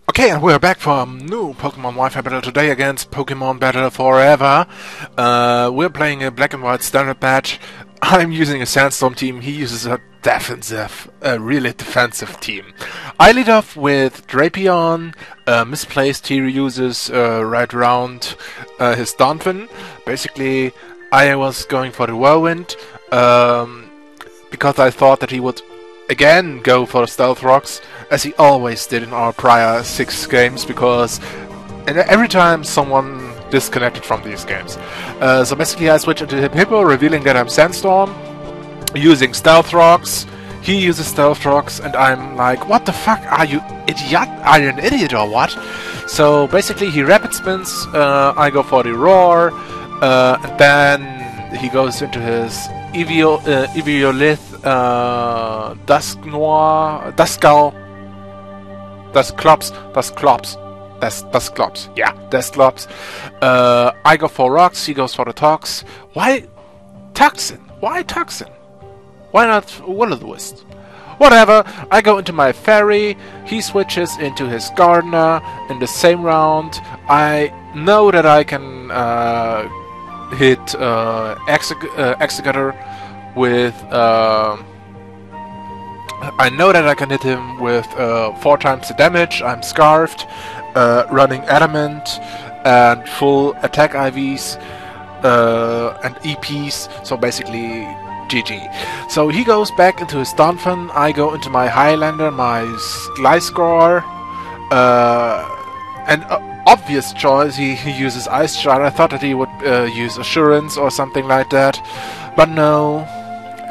Okay, and we're back for a new Pokemon Wi-Fi battle today against Pokemonbattle4ever. We're playing a black and white standard match. I'm using a sandstorm team. He uses a really defensive team. I lead off with Drapion. Misplaced, he uses right around his Donphin. Basically, I was going for the Whirlwind because I thought that he would again go for the Stealth Rocks, as he always did in our prior 6 games, because every time someone disconnected from these games. So basically I switch into Hippo, revealing that I'm Sandstorm, using Stealth Rocks. He uses Stealth Rocks, and I'm like, what the fuck, are you idiot? Are you an idiot or what? So basically he Rapid Spins, I go for the Roar, and then he goes into his Eviolith, Duskull, Dusclops. I go for Rocks, he goes for the Tox. Why Toxin? Why Toxin? Why not Will-O-the-Wisp? Whatever, I go into my Fairy, he switches into his Gardener in the same round. I know that I can hit Executor with I know that I can hit him with 4 times the damage. I'm Scarfed, running Adamant and full attack IVs and EPs, so basically GG. So he goes back into his Donphin, I go into my Highlander, my Gliscor, and obvious choice, he uses Ice Shard. I thought that he would use Assurance or something like that, but no.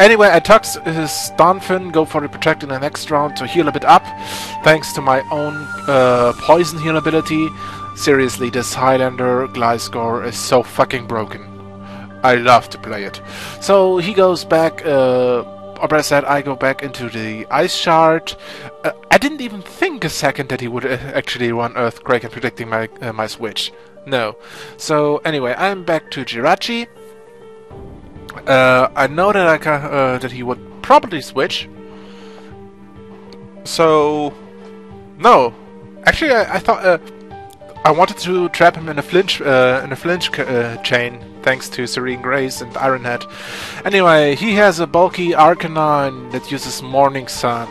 Anyway, I Tox his Donphin, go for the Protect in the next round to heal a bit up, thanks to my own Poison heal ability. Seriously, this Highlander Gliscor is so fucking broken. I love to play it. So he goes back, or better said, I go back into the Ice Shard. I didn't even think a second that he would actually run Earthquake and predicting my my switch. No. So anyway, I'm back to Jirachi. I know that I can, that he would probably switch. So no, actually I thought I wanted to trap him in a flinch chain, thanks to Serene Grace and Ironhead. Anyway, he has a bulky Arcanine that uses Morning Sun.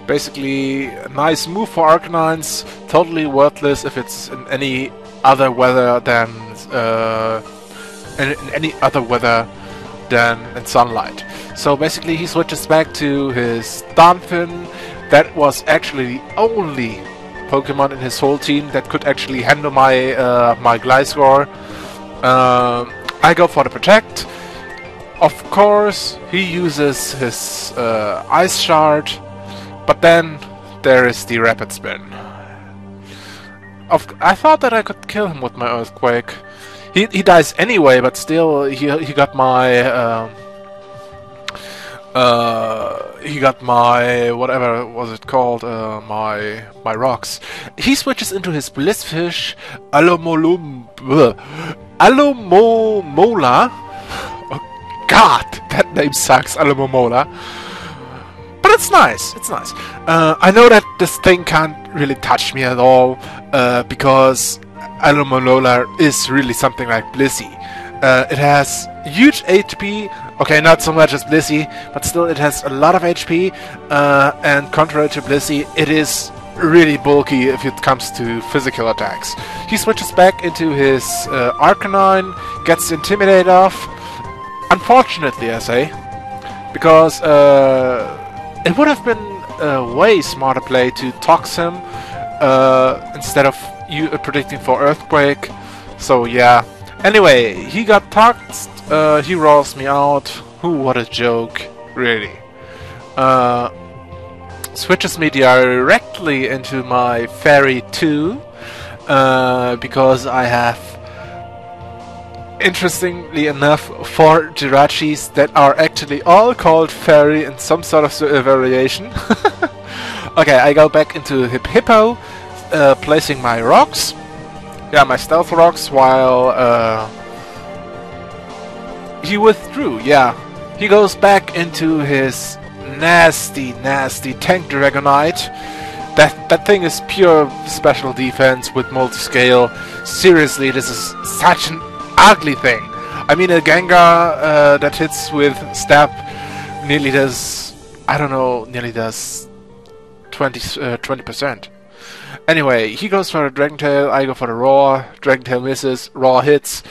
Basically, a nice move for Arcanines, totally worthless if it's in any other weather than in sunlight. So basically he switches back to his Donphin. That was actually the only Pokemon in his whole team that could actually handle my my Gliscor. I go for the Protect. Of course he uses his Ice Shard, but then there is the Rapid Spin. I thought that I could kill him with my Earthquake. He dies anyway, but still he got my whatever was it called, my Rocks. He switches into his Blissfish Alomomola. Oh god, that name sucks, Alomomola. But it's nice, it's nice. I know that this thing can't really touch me at all, because Alomomola is really something like Blissey. It has huge HP, okay, not so much as Blissey, but still it has a lot of HP, and contrary to Blissey, it is really bulky if it comes to physical attacks. He switches back into his Arcanine, gets Intimidate off, unfortunately I say, because it would have been a way smarter play to Tox him instead of you predicting for Earthquake. So yeah. Anyway, he got toxed. He rolls me out. What a joke, really. Switches me directly into my Fairy 2 because I have, interestingly enough, 4 Jirachis that are actually all called Fairy in some sort of variation. Okay, I go back into Hippo, placing my Rocks. Yeah, my Stealth Rocks, while he withdrew. Yeah, he goes back into his nasty Tank Dragonite That thing is pure special defense with multi-scale. Seriously, this is such an ugly thing. I mean, a Gengar that hits with Stab nearly does, I don't know, nearly does 20%. Anyway, he goes for a Dragon Tail, I go for the Roar. Dragon Tail misses, Roar hits,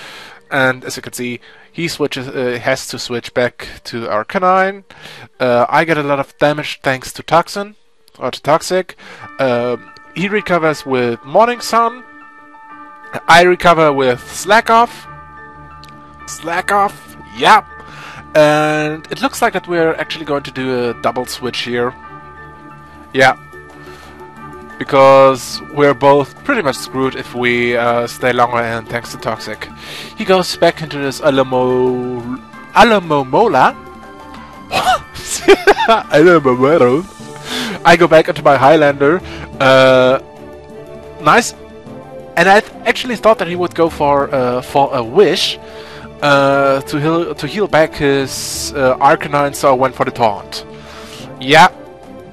and as you can see, he switches, has to switch back to Arcanine. I get a lot of damage thanks to Toxin, or to Toxic. He recovers with Morning Sun. I recover with Slack Off. Slack Off, yeah. And it looks like that we're actually going to do a double switch here. Yeah. Because we're both pretty much screwed if we stay longer, and thanks to Toxic. He goes back into this Alamomola. Alamomola. I go back into my Highlander. Nice. And I actually thought that he would go for a Wish to heal back his Arcanine, so I went for the Taunt. Yeah.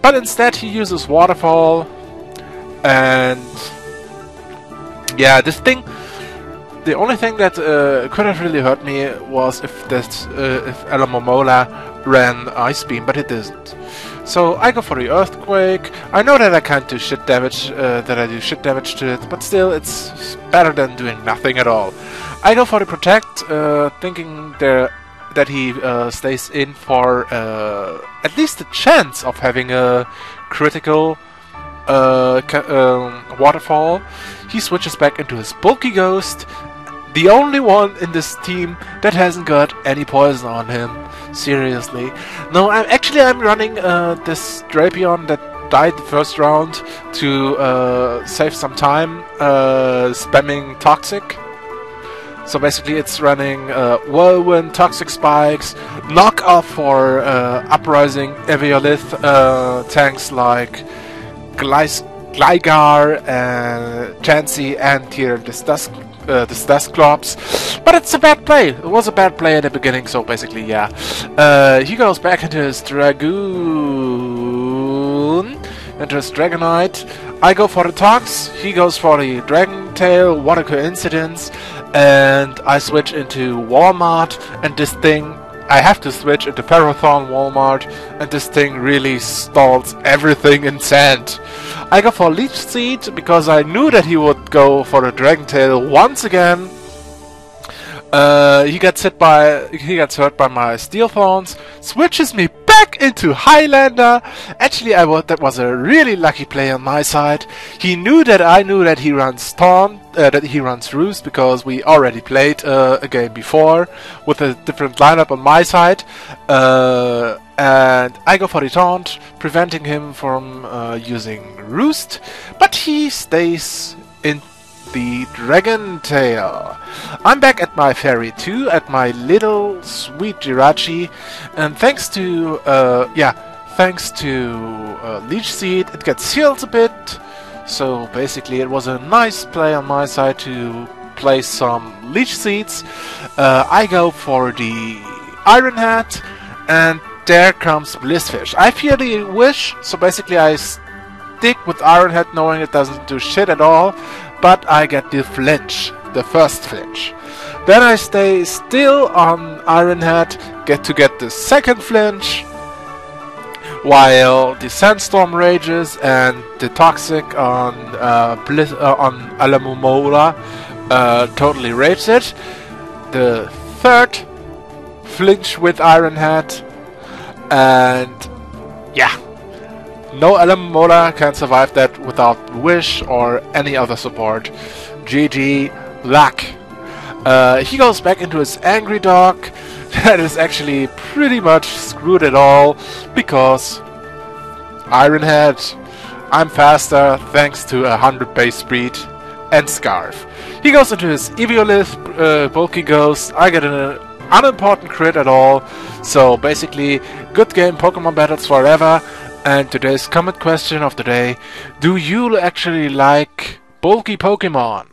But instead he uses Waterfall. And yeah, this thing, the only thing that could have really hurt me was if Alamomola ran Ice Beam, but it didn't. So I go for the Earthquake. I know that I can't do shit damage, that I do shit damage to it, but still, it's better than doing nothing at all. I go for the Protect, thinking that he stays in for at least a chance of having a critical Waterfall. He switches back into his Bulky Ghost, the only one in this team that hasn't got any poison on him. Seriously. No, I'm running this Drapion that died the first round to save some time, spamming Toxic. So basically it's running Whirlwind, Toxic Spikes, Knock Off for Uprising, Eviolith, tanks like Gligar, Chansey, and here this Dusclops. But it's a bad play. It was a bad play at the beginning, so basically, yeah. He goes back into his Dragoon, into his Dragonite. I go for the Tox, he goes for the Dragon Tail, what a coincidence. And I switch into Walmart, and this thing, I have to switch into Ferrothorn Walmart, and this thing really stalls everything in sand. I go for Leech Seed because I knew that he would go for the Dragon Tail once again. He gets hurt by my Steel Thorns, switches me back into Highlander. Actually, that was a really lucky play on my side. He knew that I knew that he runs Taunt, that he runs Roost, because we already played a game before with a different lineup on my side. And I go for the Taunt, preventing him from using Roost, but he stays in the Dragon Tail. I'm back at my Fairy 2, at my little sweet Jirachi, and thanks to Leech Seed, it gets healed a bit. So basically, it was a nice play on my side to play some Leech Seeds. I go for the Iron Hat, and there comes Blissfish. I fear the Wish, so basically I stick with Iron Hat knowing it doesn't do shit at all, but I get the flinch, the first flinch. Then I stay still on Iron Hat, get the second flinch, while the Sandstorm rages and the Toxic on Alamomola totally rages it. The third flinch with Iron Hat, and yeah, no Alamomola can survive that without Wish or any other support. GG, luck. He goes back into his Angry Dog. That is actually pretty much screwed it all, because Iron Head, I'm faster thanks to 100 base speed and Scarf. He goes into his Eviolith, Bulky Ghost. I get an unimportant crit at all. So basically, good game, Pokemon Battles Forever. And today's comment question of the day: do you actually like bulky Pokemon?